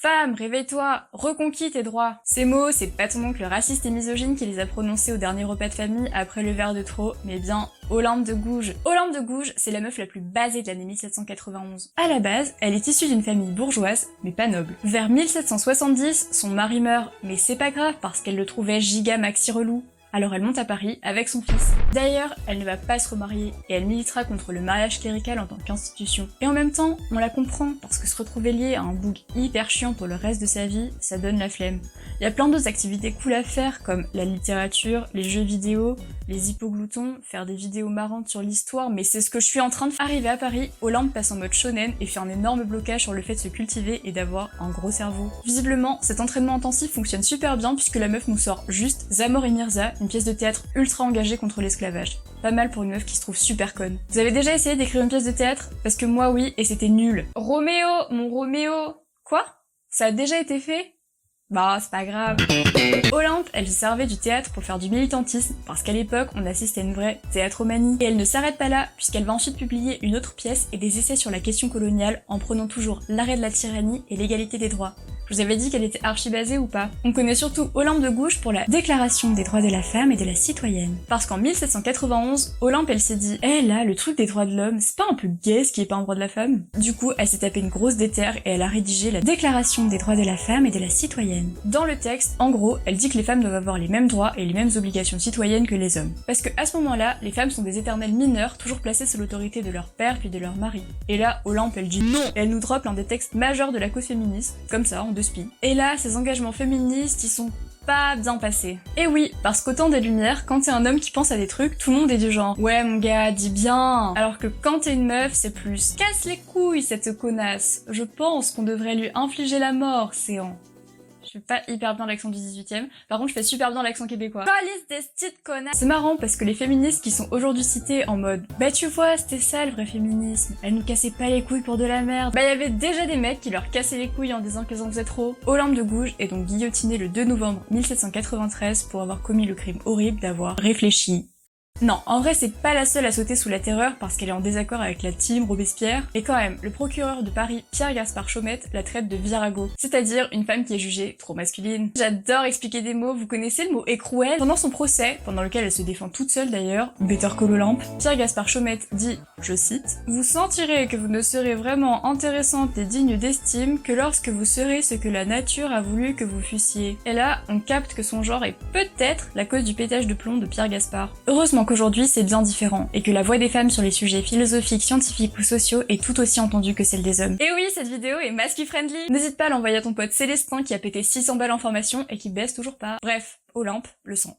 Femme, réveille-toi, reconquis tes droits. Ces mots, c'est pas ton oncle raciste et misogyne qui les a prononcés au dernier repas de famille après le verre de trop, mais bien Olympe de Gouges. Olympe de Gouges, c'est la meuf la plus basée de l'année 1791. À la base, elle est issue d'une famille bourgeoise, mais pas noble. Vers 1770, son mari meurt, mais c'est pas grave parce qu'elle le trouvait giga maxi relou. Alors elle monte à Paris avec son fils. D'ailleurs, elle ne va pas se remarier et elle militera contre le mariage clérical en tant qu'institution. Et en même temps, on la comprend parce que se retrouver liée à un bouc hyper chiant pour le reste de sa vie, ça donne la flemme. Il y a plein d'autres activités cool à faire comme la littérature, les jeux vidéo, les hypogloutons, faire des vidéos marrantes sur l'histoire, mais c'est ce que je suis en train de faire. Arrivée à Paris, Olympe passe en mode shonen et fait un énorme blocage sur le fait de se cultiver et d'avoir un gros cerveau. Visiblement, cet entraînement intensif fonctionne super bien puisque la meuf nous sort juste Zamor et Mirza, une pièce de théâtre ultra engagée contre l'esclavage. Pas mal pour une meuf qui se trouve super conne. Vous avez déjà essayé d'écrire une pièce de théâtre? Parce que moi oui, et c'était nul. Roméo, mon Roméo. Quoi? Ça a déjà été fait? Bah, c'est pas grave. Olympe, elle se servait du théâtre pour faire du militantisme, parce qu'à l'époque, on assiste à une vraie théâtromanie. Et elle ne s'arrête pas là, puisqu'elle va ensuite publier une autre pièce et des essais sur la question coloniale, en prenant toujours l'arrêt de la tyrannie et l'égalité des droits. Je vous avais dit qu'elle était archi-basée ou pas? On connaît surtout Olympe de Gouges pour la Déclaration des droits de la femme et de la citoyenne. Parce qu'en 1791, Olympe elle s'est dit « Eh là, le truc des droits de l'homme, c'est pas un peu gay ce qui est pas un droit de la femme ?» Du coup, elle s'est tapée une grosse déterre et elle a rédigé la Déclaration des droits de la femme et de la citoyenne. Dans le texte, en gros, elle dit que les femmes doivent avoir les mêmes droits et les mêmes obligations citoyennes que les hommes. Parce que à ce moment-là, les femmes sont des éternelles mineures, toujours placées sous l'autorité de leur père puis de leur mari. Et là, Olympe elle dit non, et elle nous drop l'un des textes majeurs de la cause féministe, comme ça, en 2 spies. Et là, ces engagements féministes, ils sont pas bien passés. Et oui, parce qu'au temps des Lumières, quand t'es un homme qui pense à des trucs, tout le monde est du genre « Ouais mon gars, dis bien !» Alors que quand t'es une meuf, c'est plus « Casse les couilles cette connasse ! Je pense qu'on devrait lui infliger la mort, séant !» Je fais pas hyper bien l'accent du 18e, par contre je fais super bien l'accent québécois. Police des petites connasses. C'est marrant parce que les féministes qui sont aujourd'hui citées en mode « Bah tu vois, c'était ça le vrai féminisme, elles nous cassaient pas les couilles pour de la merde », bah y avait déjà des mecs qui leur cassaient les couilles en disant qu'elles en faisaient trop. Olympe de Gouges est donc guillotinée le 2 novembre 1793 pour avoir commis le crime horrible d'avoir réfléchi. Non, en vrai c'est pas la seule à sauter sous la terreur parce qu'elle est en désaccord avec la team Robespierre, et quand même, le procureur de Paris, Pierre-Gaspard Chaumette, la traite de virago, c'est-à-dire une femme qui est jugée trop masculine. J'adore expliquer des mots, vous connaissez le mot écrouelle? Pendant son procès, pendant lequel elle se défend toute seule d'ailleurs, better call Olympe, Pierre-Gaspard Chaumette dit, je cite, « Vous sentirez que vous ne serez vraiment intéressante et digne d'estime que lorsque vous serez ce que la nature a voulu que vous fussiez. » Et là, on capte que son genre est peut-être la cause du pétage de plomb de Pierre-Gaspard. Heureusement qu'aujourd'hui c'est bien différent, et que la voix des femmes sur les sujets philosophiques, scientifiques ou sociaux est tout aussi entendue que celle des hommes. Et oui, cette vidéo est masky friendly! N'hésite pas à l'envoyer à ton pote Célestin qui a pété 600 balles en formation et qui baisse toujours pas. Bref, Olympe, le sang.